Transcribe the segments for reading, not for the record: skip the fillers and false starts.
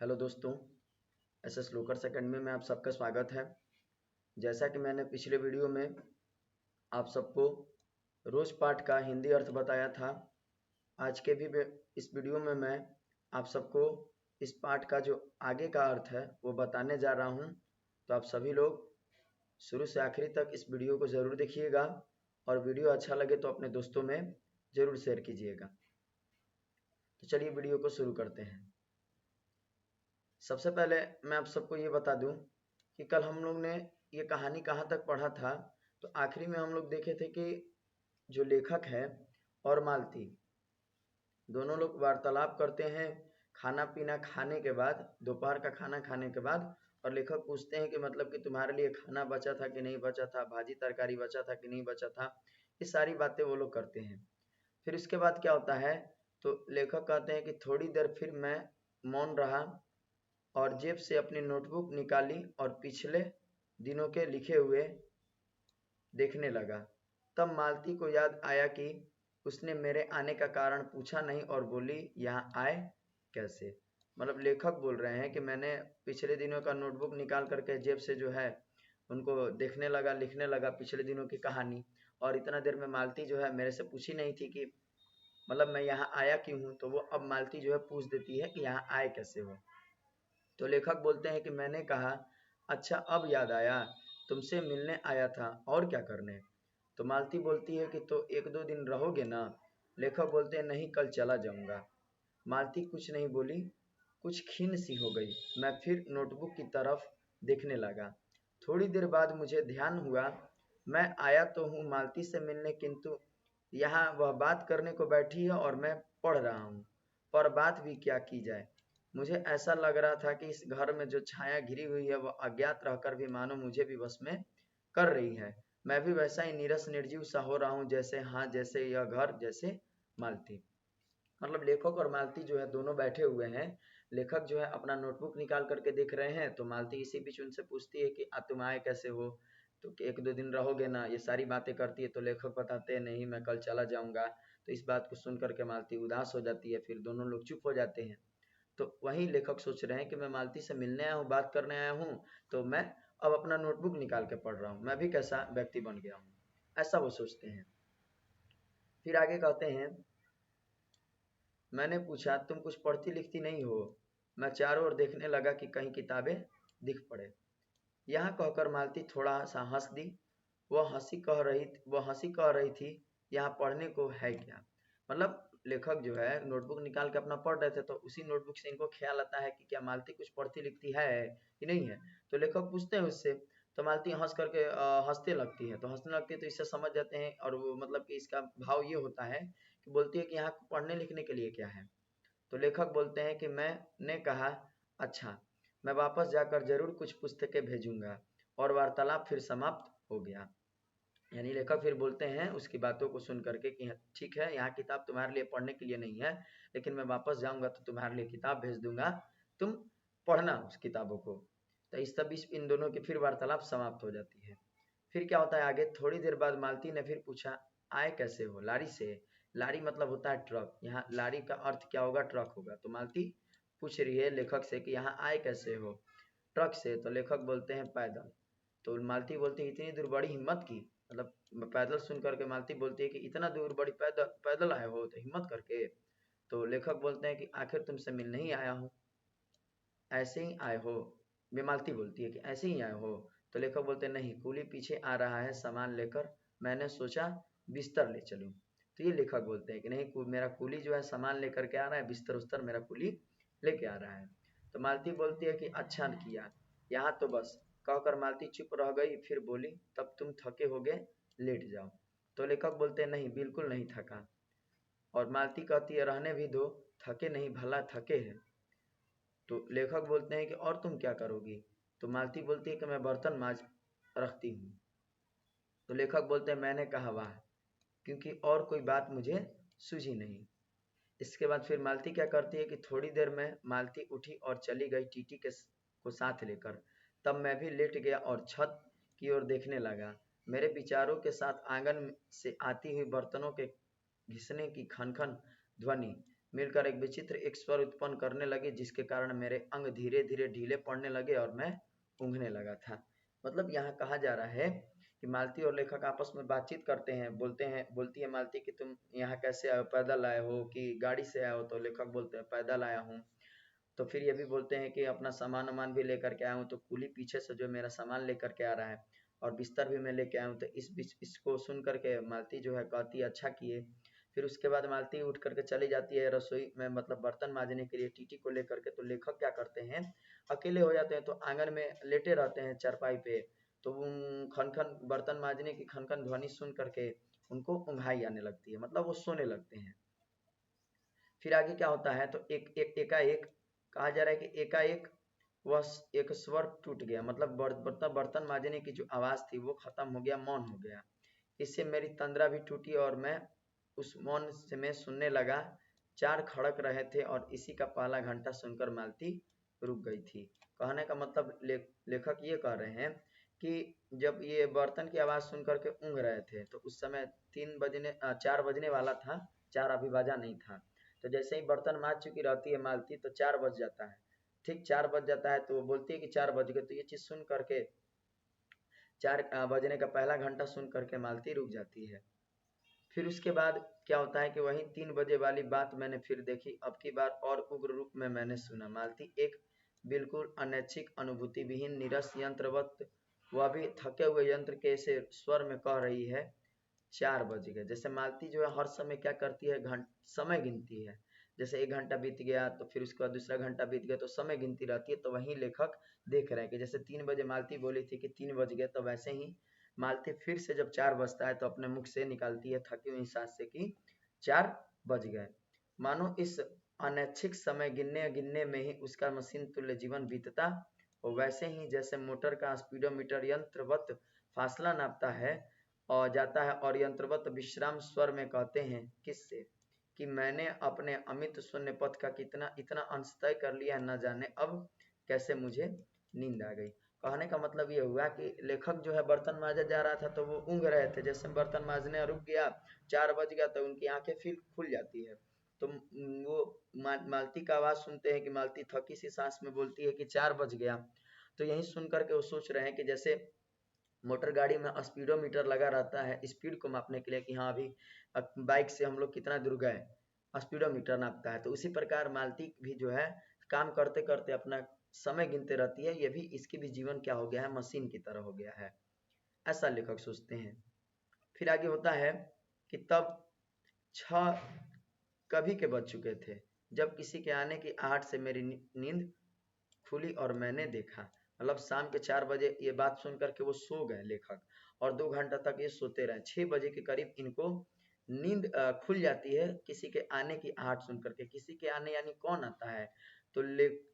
Hello दोस्तों, SS लोकर्स academy में आप सबका स्वागत है। जैसा कि मैंने पिछले वीडियो में आप सबको रोज पाठ का हिंदी अर्थ बताया था, आज के भी इस वीडियो में मैं आप सबको इस पाठ का जो आगे का अर्थ है वो बताने जा रहा हूँ। तो आप सभी लोग शुरू से आखिरी तक इस वीडियो को ज़रूर देखिएगा और वीडियो अच्छा लगे तो अपने दोस्तों में ज़रूर शेयर कीजिएगा। तो चलिए वीडियो को शुरू करते हैं। सबसे पहले मैं आप सबको ये बता दूं कि कल हम लोग ने ये कहानी कहाँ तक पढ़ा था। तो आखिरी में हम लोग देखे थे कि जो लेखक है और मालती दोनों लोग वार्तालाप करते हैं खाना पीना खाने के बाद, दोपहर का खाना खाने के बाद। और लेखक पूछते हैं कि मतलब कि तुम्हारे लिए खाना बचा था कि नहीं बचा था, भाजी तरकारी बचा था कि नहीं बचा था। ये सारी बातें वो लोग करते हैं। फिर इसके बाद क्या होता है, तो लेखक कहते हैं कि थोड़ी देर फिर मैं मौन रहा और जेब से अपनी नोटबुक निकाली और पिछले दिनों के लिखे हुए देखने लगा। तब मालती को याद आया कि उसने मेरे आने का कारण पूछा नहीं और बोली, यहाँ आए कैसे। मतलब लेखक बोल रहे हैं कि मैंने पिछले दिनों का नोटबुक निकाल करके जेब से जो है उनको देखने लगा, लिखने लगा पिछले दिनों की कहानी। और इतना देर में मालती जो है मेरे से पूछी नहीं थी कि मतलब मैं यहाँ आया क्यों हूँ। तो वो अब मालती जो है पूछ देती है कि यहाँ आए कैसे हो। तो लेखक बोलते हैं कि मैंने कहा, अच्छा अब याद आया, तुमसे मिलने आया था और क्या करने। तो मालती बोलती है कि तो एक दो दिन रहोगे ना। लेखक बोलते हैं नहीं, कल चला जाऊंगा। मालती कुछ नहीं बोली, कुछ खिन्न सी हो गई। मैं फिर नोटबुक की तरफ देखने लगा। थोड़ी देर बाद मुझे ध्यान हुआ, मैं आया तो हूँ मालती से मिलने, किंतु यहाँ वह बात करने को बैठी है और मैं पढ़ रहा हूँ। पर बात भी क्या की जाए। मुझे ऐसा लग रहा था कि इस घर में जो छाया घिरी हुई है वह अज्ञात रहकर भी मानो मुझे भी वश में कर रही है। मैं भी वैसा ही नीरस निर्जीव सा हो रहा हूँ, जैसे हाँ जैसे यह घर, जैसे मालती। मतलब लेखक और मालती जो है दोनों बैठे हुए हैं। लेखक जो है अपना नोटबुक निकाल करके देख रहे हैं, तो मालती इसी बीच उनसे पूछती है कि तुम आए कैसे हो, तो एक दो दिन रहोगे ना, ये सारी बातें करती है। तो लेखक बताते हैं नहीं, मैं कल चला जाऊंगा। तो इस बात को सुन करके मालती उदास हो जाती है, फिर दोनों लोग चुप हो जाते हैं। तो वहीं लेखक सोच रहे हैं कि मैं मालती से मिलने आया हूँ, बात करने आया हूँ, तो मैं अब अपना नोटबुक निकाल के पढ़ रहा हूँ, मैं भी कैसा व्यक्ति बन गया हूँ, ऐसा वो सोचते हैं। फिर आगे कहते हैं, मैंने पूछा तुम कुछ पढ़ती लिखती नहीं हो। मैं चारों ओर देखने लगा कि कहीं किताबें दिख पड़े। यहाँ कहकर मालती थोड़ा सा हंस दी। वह हंसी कह रही थी, यहाँ पढ़ने को है क्या। मतलब लेखक जो है नोटबुक निकाल के अपना पढ़ रहे थे, तो उसी नोटबुक से इनको ख्याल आता है कि क्या मालती कुछ पढ़ती लिखती है कि नहीं है। तो लेखक पूछते हैं उससे, तो मालती हंस करके हंसते लगती है। तो हंसने लगती है तो इससे समझ जाते हैं, और वो मतलब कि इसका भाव ये होता है कि बोलती है कि यहाँ पढ़ने लिखने के लिए क्या है। तो लेखक बोलते हैं कि मैंने कहा, अच्छा मैं वापस जाकर जरूर कुछ पुस्तकें भेजूंगा। और वार्तालाप फिर समाप्त हो गया। यानी लेखक फिर बोलते हैं उसकी बातों को सुन करके कि ठीक है, यहाँ किताब तुम्हारे लिए पढ़ने के लिए नहीं है, लेकिन मैं वापस जाऊंगा तो तुम्हारे लिए किताब भेज दूंगा, तुम पढ़ना उस किताबों को। तो इस तब इन दोनों की फिर वार्तालाप समाप्त हो जाती है। फिर क्या होता है आगे, थोड़ी देर बाद मालती ने फिर पूछा, आए कैसे हो, लारी से। लारी मतलब होता है ट्रक, यहाँ लारी का अर्थ क्या होगा, ट्रक होगा। तो मालती पूछ रही है लेखक से कि यहाँ आए कैसे हो, ट्रक से। तो लेखक बोलते हैं पैदल। तो मालती बोलती है इतनी दूर बड़ी हिम्मत की, मतलब पैदल सुन करके मालती बोलती है कि इतना दूर बड़ी पैदल पैदल आए हो तो हिम्मत करके। तो लेखक बोलते हैं कि आखिर तुमसे मिलने ही आया हूँ, ऐसे ही आए हो। वे मालती बोलती है कि ऐसे ही आए हो। तो लेखक बोलते हैं नहीं, कूली पीछे आ रहा है सामान लेकर, मैंने सोचा बिस्तर ले चलूं। तो ये लेखक बोलते हैं कि नहीं, मेरा कूली जो है सामान लेकर के आ रहा है, बिस्तर उस्तर मेरा कूली लेके आ रहा है। तो मालती बोलती है कि अच्छा किया, यहाँ तो बस। कहकर मालती चुप रह गई, फिर बोली, तब तुम थके होगे, लेट जाओ। तो लेखक बोलते हैं नहीं, बिल्कुल नहीं थका। और मालती कहती है रहने भी दो, थके नहीं, भला थके हैं। तो लेखक बोलते हैं कि और तुम क्या करोगी। तो मालती बोलती है कि मैं बर्तन मांज रखती हूँ। तो लेखक बोलते हैं मैंने कहा वाह, क्योंकि और कोई बात मुझे सूझी नहीं। इसके बाद फिर मालती क्या करती है कि थोड़ी देर में मालती उठी और चली गई टीटी को साथ लेकर। तब मैं भी लेट गया और छत की ओर देखने लगा। मेरे विचारों के साथ आंगन से आती हुई बर्तनों के घिसने की खनखन ध्वनि मिलकर एक विचित्र एक स्वर उत्पन्न करने लगे, जिसके कारण मेरे अंग धीरे धीरे ढीले पड़ने लगे और मैं ऊँघने लगा था। मतलब यहाँ कहा जा रहा है कि मालती और लेखक आपस में बातचीत करते हैं, बोलती है मालती कि तुम यहाँ कैसे आए हो, पैदल आए हो कि गाड़ी से आए हो? तो लेखक बोलते हैं पैदल आया हूँ। तो फिर ये भी बोलते हैं कि अपना सामान वामान भी लेकर के आया हूँ। तो कूली पीछे से जो मेरा सामान लेकर के आ रहा है और बिस्तर भी मैं लेके आया हूँ। तो इस बीच इसको सुन करके मालती जो है कहती है अच्छा किए। फिर उसके बाद मालती उठ करके चली जाती है रसोई में, मतलब बर्तन मांजने के लिए टीटी को लेकर के। तो लेखक क्या करते हैं, अकेले हो जाते हैं तो आंगन में लेटे रहते हैं चारपाई पे। तो खन खन बर्तन मांजने की खन खन ध्वनि सुन करके उनको ऊँघाई आने लगती है, मतलब वो सोने लगते हैं। फिर आगे क्या होता है, तो एकाएक कहा जा रहा है कि एकाएक वह एक स्वर टूट गया, मतलब बर्तन मांजने की जो आवाज थी वो खत्म हो गया, मौन हो गया। इससे मेरी तंद्रा भी टूटी और मैं उस मौन से मैं सुनने लगा। 4 खड़क रहे थे और इसी का पहला घंटा सुनकर मालती रुक गई थी। कहने का मतलब लेखक ये कह रहे हैं कि जब ये बर्तन की आवाज सुन करके ऊँघ रहे थे तो उस समय 4 बजने वाला था, 4 अभी बजा नहीं था। तो जैसे ही बर्तन माज चुकी रहती है मालती तो 4 बज जाता है। ठीक 4 बज जाता है तो वो बोलती है कि 4 बज गए। तो ये चीज़ सुन करके 4 बजने का पहला घंटा सुन करके मालती रुक जाती है। फिर उसके बाद क्या होता है कि वही 3 बजे वाली बात मैंने फिर देखी। अब की बार और उग्र रूप में मैंने सुना। मालती एक बिल्कुल अनैच्छिक अनुभूति विहीन नीरस यंत्रवत, वह भी थके हुए यंत्र के से स्वर में कह रही है 4 बज गए। जैसे मालती जो है हर समय क्या करती है, समय गिनती है। जैसे 1 घंटा बीत गया तो फिर उसके बाद दूसरा घंटा बीत गया, तो समय गिनती रहती है। तो वहीं लेखक देख रहे हैं कि जैसे 3 बजे मालती बोली थी कि 3 बज गए, तो वैसे ही मालती फिर से जब 4 बजता है तो अपने मुख से निकालती है थकी हुई सांस से कि 4 बज गए। मानो इस अनैच्छिक समय गिनने गिनने में ही उसका मशीन तुल्य जीवन बीतता और वैसे ही जैसे मोटर का स्पीडोमीटर यंत्रवत फासला नापता है और जाता है और यंत्रवत विश्राम स्वर में कहते हैं किससे कि मैंने अपने अमित शून्य पथ का कितना इतना अंश तय कर लिया, न जाने अब कैसे मुझे नींद आ गई। कहने का मतलब ये हुआ कि लेखक जो है बर्तन मांजा जा रहा था तो वो ऊँघ रहे थे। जैसे बर्तन मांजने रुक गया, 4 बज गया, तो उनकी आंखें फिर खुल जाती है। तो वो मालती का आवाज सुनते हैं कि मालती थकी सी सांस में बोलती है कि 4 बज गया। तो यही सुन करके वो सोच रहे हैं कि जैसे मोटर गाड़ी में स्पीडोमीटर लगा रहता है स्पीड को मापने के लिए कि हाँ अभी बाइक से हम लोग कितना दूर गए, स्पीडोमीटर नापता है। तो उसी प्रकार मालती भी जो है काम करते करते अपना समय गिनते रहती है। ये भी इसकी भी जीवन क्या हो गया है, मशीन की तरह हो गया है, ऐसा लेखक सोचते हैं। फिर आगे होता है कि तब 6 कभी के बज चुके थे जब किसी के आने की आहट से मेरी नींद खुली और मैंने देखा, मतलब शाम के 4 बजे ये बात सुन करके वो सो गए लेखक और 2 घंटा तक ये सोते रहे। 6 बजे के करीब इनको नींद खुल जाती है किसी के आने की आहट सुन करके। किसी के आने यानी कौन आता है, तो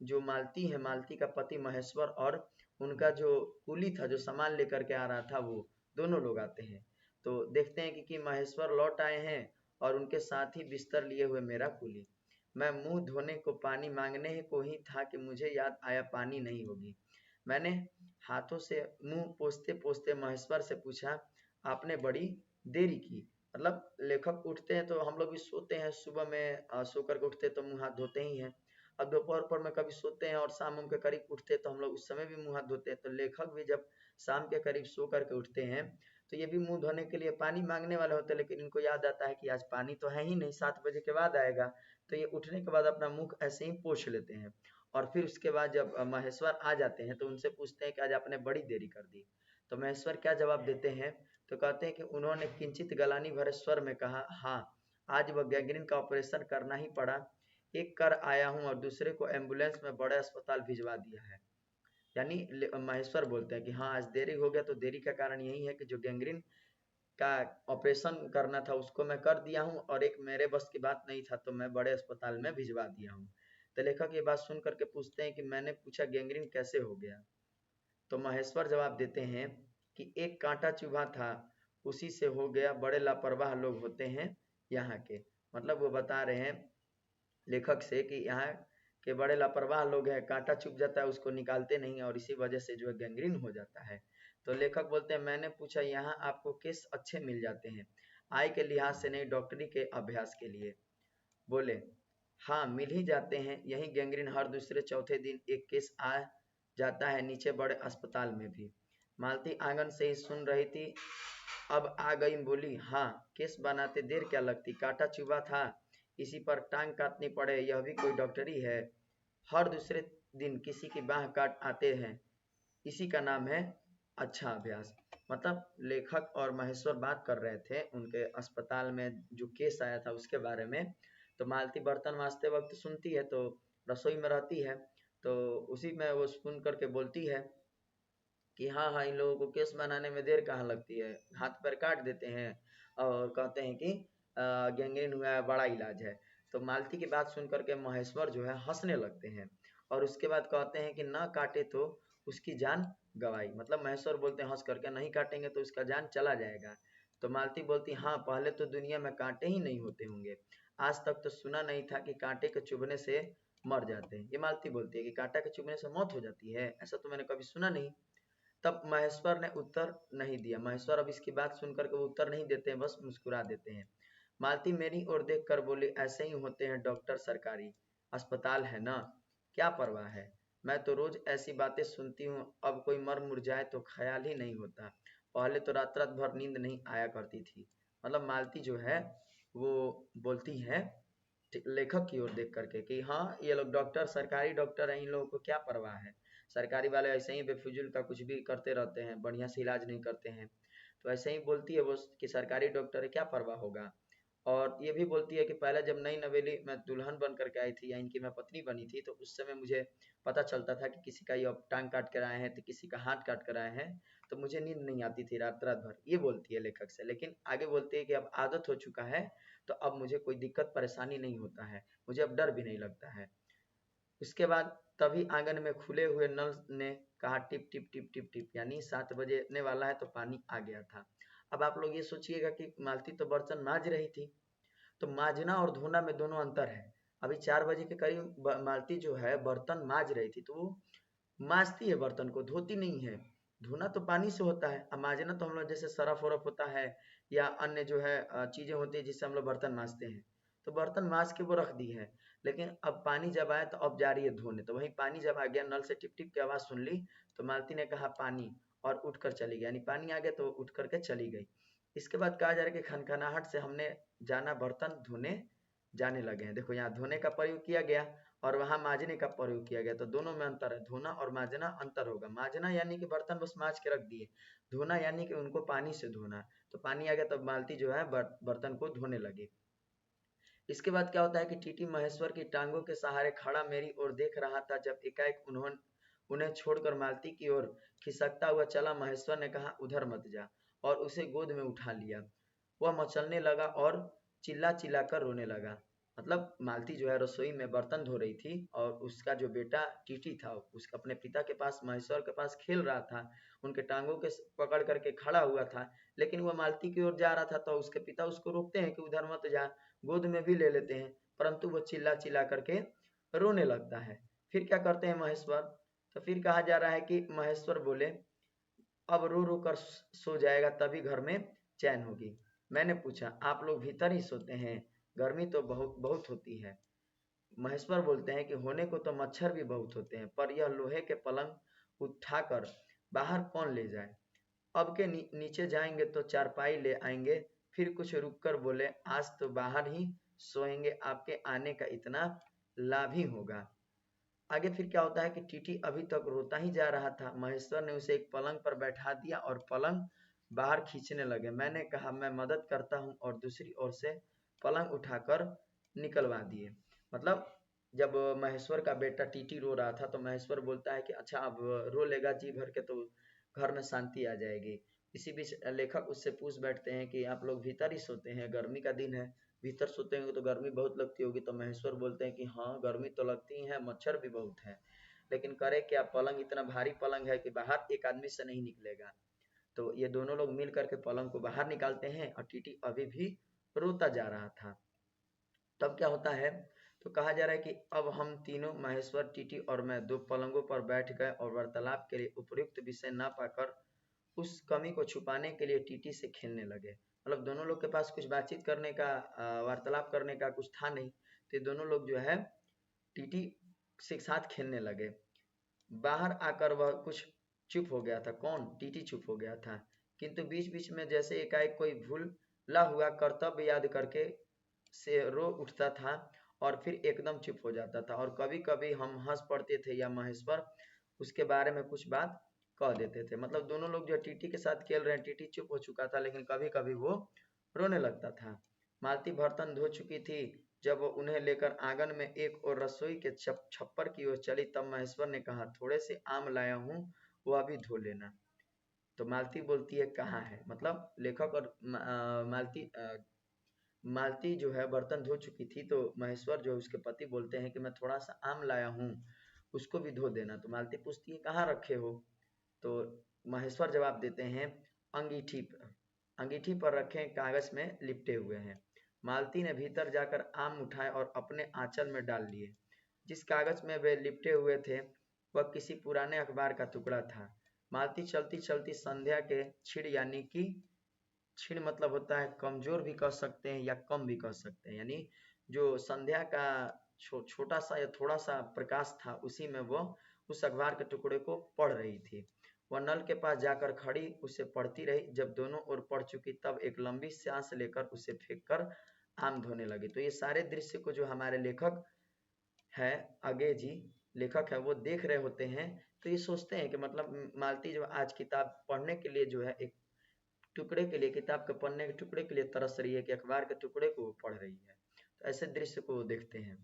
जो मालती है, मालती का पति महेश्वर और उनका जो कुली था जो सामान लेकर के आ रहा था, वो दोनों लोग आते हैं। तो देखते हैं कि महेश्वर लौट आए हैं और उनके साथ ही बिस्तर लिए हुए मेरा कुली। मैं मुंह धोने को पानी मांगने को ही था कि मुझे याद आया पानी नहीं होगी। मैंने हाथों से मुंह पोंछते पोंछते महेश्वर से पूछा, आपने बड़ी देरी की। मतलब लेखक उठते हैं तो हम लोग भी सोते हैं, सुबह में सो करके उठते तो मुंह हाथ धोते ही हैं। अब दोपहर पर में कभी सोते हैं और शाम के करीब उठते हैं तो हम लोग उस समय भी मुंह हाथ धोते हैं। तो लेखक भी जब शाम के करीब सो करके उठते हैं तो ये भी मुंह धोने के लिए पानी मांगने वाले होते हैं, लेकिन इनको याद आता है कि आज पानी तो है ही नहीं, 7 बजे के बाद आएगा। तो ये उठने के बाद अपना मुख ऐसे ही पोंछ लेते हैं और फिर उसके बाद जब महेश्वर आ जाते हैं तो उनसे पूछते हैं कि आज आपने बड़ी देरी कर दी। तो महेश्वर क्या जवाब देते हैं, तो कहते हैं कि उन्होंने किंचित गलानी भरे स्वर में कहा, हाँ आज वह गैंग्रीन का ऑपरेशन करना ही पड़ा, एक कर आया हूँ और दूसरे को एम्बुलेंस में बड़े अस्पताल भिजवा दिया है। यानी महेश्वर बोलते हैं कि हाँ आज देरी हो गया, तो देरी का कारण यही है कि जो गैंग्रीन का ऑपरेशन करना था उसको मैं कर दिया हूँ और एक मेरे बस की बात नहीं था तो मैं बड़े अस्पताल में भिजवा दिया हूँ। तो लेखक ये बात सुन करके पूछते हैं कि मैंने पूछा गैंग्रीन कैसे हो गया। तो महेश्वर जवाब देते हैं कि एक कांटा चुभा था उसी से हो गया, बड़े लापरवाह लोग होते हैं यहाँ के। मतलब वो बता रहे हैं लेखक से कि यहाँ के बड़े लापरवाह लोग हैं, कांटा चुभ जाता है उसको निकालते नहीं और इसी वजह से जो है गैंग्रीन हो जाता है। तो लेखक बोलते हैं मैंने पूछा यहाँ आपको केस अच्छे मिल जाते हैं, आय के लिहाज से नहीं डॉक्टरी के अभ्यास के लिए। बोले हाँ मिल ही जाते हैं, यही गैंग्रीन हर दूसरे चौथे दिन एक केस आ जाता है नीचे बड़े अस्पताल में भी। मालती आंगन से ही सुन रही थी, अब आ गई बोली, हाँ केस बनाते देर क्या लगती, कांटा चुभा था, इसी पर टांग काटनी पड़े, यह भी कोई डॉक्टरी है। हर दूसरे दिन किसी की बाह काट आते हैं, इसी का नाम है अच्छा अभ्यास। मतलब लेखक और महेश्वर बात कर रहे थे उनके अस्पताल में जो केस आया था उसके बारे में। तो मालती बर्तन मांजते वक्त सुनती है, तो रसोई में रहती है, तो उसी में वो सुन करके बोलती है कि हाँ हाँ इन लोगों को केस बनाने में देर कहाँ लगती है, हाथ पैर काट देते हैं और कहते हैं कि गैंग्रीन हुआ है, बड़ा इलाज है। तो मालती की बात सुन करके महेश्वर जो है हंसने लगते हैं और उसके बाद कहते हैं कि ना काटे तो उसकी जान गवाई। मतलब महेश्वर बोलते हैं हंस करके, नहीं काटेंगे तो उसका जान चला जाएगा। तो मालती बोलती, हाँ पहले तो दुनिया में कांटे ही नहीं होते होंगे, आज तक तो सुना नहीं था कि कांटे के चुभने से मर जाते हैं। ये मालती बोलती है कि कांटा के चुभने से मौत हो जाती है, ऐसा तो मैंने कभी सुना नहीं। तब महेश्वर ने उत्तर नहीं दिया। महेश्वर अब इसकी बात सुनकर के वो उत्तर नहीं देते हैं, बस मुस्कुरा देते हैं। मालती मेरी ओर देख कर बोली, ऐसे ही होते हैं डॉक्टर, सरकारी अस्पताल है ना, क्या परवाह है, मैं तो रोज ऐसी बातें सुनती हूँ, अब कोई मर मुर जाए तो ख्याल ही नहीं होता, पहले तो रात रात भर नींद नहीं आया करती थी। मतलब मालती जो है वो बोलती है लेखक की ओर देख करके कि हाँ ये लोग डॉक्टर, सरकारी डॉक्टर हैं, इन लोगों को क्या परवाह है, सरकारी वाले ऐसे ही बेफिजूल का कुछ भी करते रहते हैं, बढ़िया से इलाज नहीं करते हैं। तो ऐसे ही बोलती है वो कि सरकारी डॉक्टर है, क्या परवाह होगा। और ये भी बोलती है कि पहले जब नई नवेली मैं दुल्हन बन करके आई थी या इनकी मैं पत्नी बनी थी, तो उस समय मुझे पता चलता था कि किसी का ये टांग काट कर आए हैं तो किसी का हाथ काट कर आए हैं, तो मुझे नींद नहीं आती थी रात रात भर। ये बोलती है लेखक से, लेकिन आगे बोलती है कि अब आदत हो चुका है, तो अब मुझे कोई दिक्कत परेशानी नहीं होता है, मुझे अब डर भी नहीं लगता है। उसके बाद तभी आंगन में खुले हुए नल ने कहा tip tip tip tip tip, यानी 7 बजने वाला है, तो पानी आ गया था। अब आप लोग ये सोचिएगा कि मालती तो बर्तन मांज रही थी, तो मांजना और धोना में दोनों अंतर है। अभी 4 बजे के करीब मालती जो है बर्तन मांज रही थी, तो वो मांजती है बर्तन को, धोती नहीं है। धोना तो पानी से होता है, अब मांजना तो हम लोग जैसे सरफ वरफ होता है या अन्य जो है चीजें होती है जिससे हम लोग बर्तन मांजते हैं, तो बर्तन मांज के वो रख दी है। लेकिन अब पानी जब आया तो अब जा रही है धोने, तो वही पानी जब आ गया, नल से टिप टिप की आवाज सुन ली, तो मालती ने कहा पानी, और उठकर चली गई, यानी पानी आ गया तो उठ करके चली गई। इसके बाद कहा जा रहा है कि खनखनाहट से हमने जाना बर्तन धोने जाने लगे हैं। देखो यहाँ धोने का प्रयोग किया गया और वहां मांजने का प्रयोग किया गया, तो दोनों में अंतर है, धोना और मांजना अंतर होगा। मांजना यानी कि बर्तन बस मांज के रख दिए, धोना यानी कि उनको पानी से धोना। तो पानी आ गया तब मालती जो है बर्तन को धोने लगी। इसके बाद क्या होता है कि टीटी महेश्वर की टांगों के सहारे खड़ा मेरी ओर देख रहा था, जब एकाएक उन्हें छोड़कर मालती की ओर खिसकता हुआ चला। महेश्वर ने कहा उधर मत जा, और उसे गोद में उठा लिया। वह मचलने लगा और चिल्ला चिल्ला कर रोने लगा। मतलब मालती जो है रसोई में बर्तन धो रही थी और उसका जो बेटा टीटी था उसका अपने पिता के पास, महेश्वर के पास खेल रहा था, उनके टांगों के पकड़ करके खड़ा हुआ था। लेकिन वह मालती की ओर जा रहा था, तो उसके पिता उसको रोकते हैं कि उधर मत जा, गोद में भी ले लेते हैं, परंतु वो चिल्ला चिल्ला करके रोने लगता है। फिर क्या करते हैं महेश्वर, तो फिर कहा जा रहा है कि महेश्वर बोले अब रो रो कर सो जाएगा तभी घर में चैन होगी। मैंने पूछा आप लोग भीतर ही सोते हैं, गर्मी तो बहुत बहुत होती है। महेश्वर बोलते हैं कि होने को तो मच्छर भी बहुत होते हैं, पर यह लोहे के पलंग उठाकर बाहर कौन ले जाए। अब के नीचे जाएंगे तो चारपाई ले आएंगे। फिर कुछ रुक कर बोले आज तो बाहर ही सोएंगे, आपके आने का इतना लाभ ही होगा। आगे फिर क्या होता है कि टीटी अभी तक रोता ही जा रहा था। महेश्वर ने उसे एक पलंग पर बैठा दिया और पलंग बाहर खींचने लगे। मैंने कहा मैं मदद करता हूँ, और दूसरी ओर से पलंग उठाकर निकलवा दिए। मतलब जब महेश्वर का बेटा टीटी रो रहा था, तो महेश्वर बोलता है कि अच्छा अब रो लेगा जी भर के तो घर में शांति आ जाएगी। इसी बीच लेखक उससे पूछ बैठते हैं कि आप लोग भीतर ही सोते हैं, गर्मी का दिन है, भीतर सोते होंगे तो गर्मी बहुत लगती होगी। तो महेश्वर बोलते हैं कि हाँ गर्मी तो लगती है, मच्छर भी बहुत है, लेकिन करे क्या, पलंग इतना भारी पलंग है कि बाहर एक आदमी से नहीं निकलेगा। तो ये दोनों लोग मिल करके पलंग को बाहर निकालते हैं, और टीटी अभी भी रोता जा रहा था। तब क्या होता है, तो कहा जा रहा है कि अब हम तीनों, महेश्वर, टीटी और मैं, दो पलंगों पर बैठ गए और वार्तालाप के लिए उपयुक्त विषय ना पाकर उस कमी को छुपाने के लिए टीटी से खेलने लगे। मतलब दोनों लोग के पास कुछ बातचीत करने का, वार्तालाप करने का कुछ था नहीं, तो ये दोनों लोग जो है टीटी से साथ खेलने लगे। बाहर आकर वह कुछ चुप हो गया था। कौन? टीटी चुप हो गया था। किंतु बीच बीच में जैसे एकाएक कोई भूला हुआ कर्तव्य याद करके से रो उठता था और फिर एकदम चुप हो जाता था। और कभी कभी हम हंस पड़ते थे या महेश्वर उसके बारे में कुछ बात कह देते थे। मतलब दोनों लोग जो टीटी के साथ खेल रहे हैं, टीटी चुप हो चुका था लेकिन कभी कभी वो रोने लगता था। मालती बर्तन धो चुकी थी। जब वो उन्हें लेकर आंगन में एक और रसोई के छप्पर की ओर चली तब महेश्वर ने कहा, थोड़े से आम लाया हूँ, वो अभी धो लेना। तो मालती बोलती है कहाँ है? मतलब लेखक और मालती जो है बर्तन धो चुकी थी तो महेश्वर जो उसके पति बोलते हैं कि मैं थोड़ा सा आम लाया हूँ, उसको भी धो देना। तो मालती पूछती है कहाँ रखे हो? तो महेश्वर जवाब देते हैं अंगीठी पर। अंगीठी पर रखे कागज में लिपटे हुए हैं। मालती ने भीतर जाकर आम उठाए और अपने आंचल में डाल लिए। जिस कागज में वे लिपटे हुए थे वह किसी पुराने अखबार का टुकड़ा था। मालती चलती चलती संध्या के छिड़ यानी कि छिड़ मतलब होता है कमजोर भी कह सकते हैं या कम भी कह सकते हैं, यानी जो संध्या का छोटा सा या थोड़ा सा प्रकाश था उसी में वो उस अखबार के टुकड़े को पढ़ रही थी। वह नल के पास जाकर खड़ी उसे पढ़ती रही। जब दोनों ओर पढ़ चुकी तब एक लंबी सांस लेकर उसे फेंक कर आम धोने लगी। तो ये सारे दृश्य को जो हमारे लेखक है अगे जी लेखक है वो देख रहे होते हैं तो ये सोचते हैं कि मतलब मालती जो आज किताब पढ़ने के लिए जो है एक टुकड़े के लिए किताब के पन्ने के टुकड़े के लिए तरस रही है कि अखबार के टुकड़े को वो पढ़ रही है। तो ऐसे दृश्य को देखते हैं।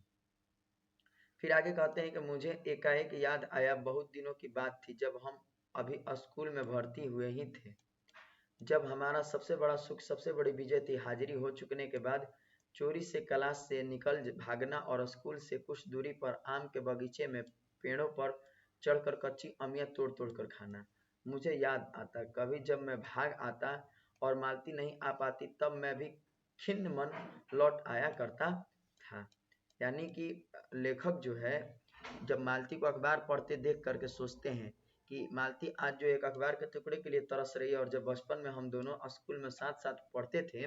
फिर आगे कहते हैं कि मुझे एकाएक याद आया, बहुत दिनों की बात थी जब हम अभी स्कूल में भर्ती हुए ही थे। जब हमारा सबसे बड़ा सुख, सबसे बड़ी विजय थी हाजिरी हो चुकने के बाद चोरी से क्लास से निकल भागना और स्कूल से कुछ दूरी पर आम के बगीचे में पेड़ों पर चढ़कर कच्ची अमियाँ तोड़ तोड़ कर खाना। मुझे याद आता कभी जब मैं भाग आता और मालती नहीं आ पाती तब मैं भी खिन्न मन लौट आया करता था। यानी कि लेखक जो है जब मालती को अखबार पढ़ते देख करके सोचते हैं कि मालती आज जो एक अखबार के टुकड़े के लिए तरस रही है और जब बचपन में हम दोनों स्कूल में साथ साथ पढ़ते थे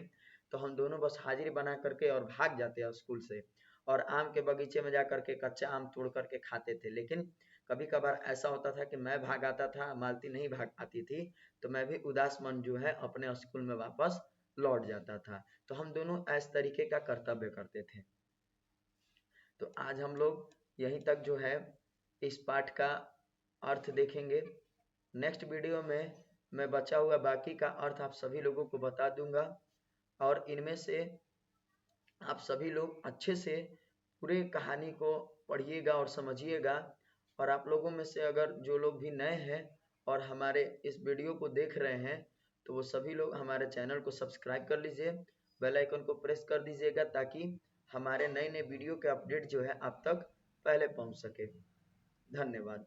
तो हम दोनों बस हाजिरी बना करके और भाग जाते हैं स्कूल से और आम के बगीचे में जा करके कच्चा आम तोड़ करके खाते थे। लेकिन कभी कभार ऐसा होता था कि मैं भाग आता था, मालती नहीं भाग आती थी, तो मैं भी उदास मन जो है अपने स्कूल में वापस लौट जाता था। तो हम दोनों इस तरीके का कर्तव्य करते थे। तो आज हम लोग यहीं तक जो है इस पाठ का अर्थ देखेंगे। नेक्स्ट वीडियो में मैं बचा हुआ बाकी का अर्थ आप सभी लोगों को बता दूंगा और इनमें से आप सभी लोग अच्छे से पूरे कहानी को पढ़िएगा और समझिएगा। और आप लोगों में से अगर जो लोग भी नए हैं और हमारे इस वीडियो को देख रहे हैं तो वो सभी लोग हमारे चैनल को सब्सक्राइब कर लीजिए, बेल आइकन को प्रेस कर दीजिएगा ताकि हमारे नए नए वीडियो के अपडेट जो है आप तक पहले पहुंच सके। धन्यवाद।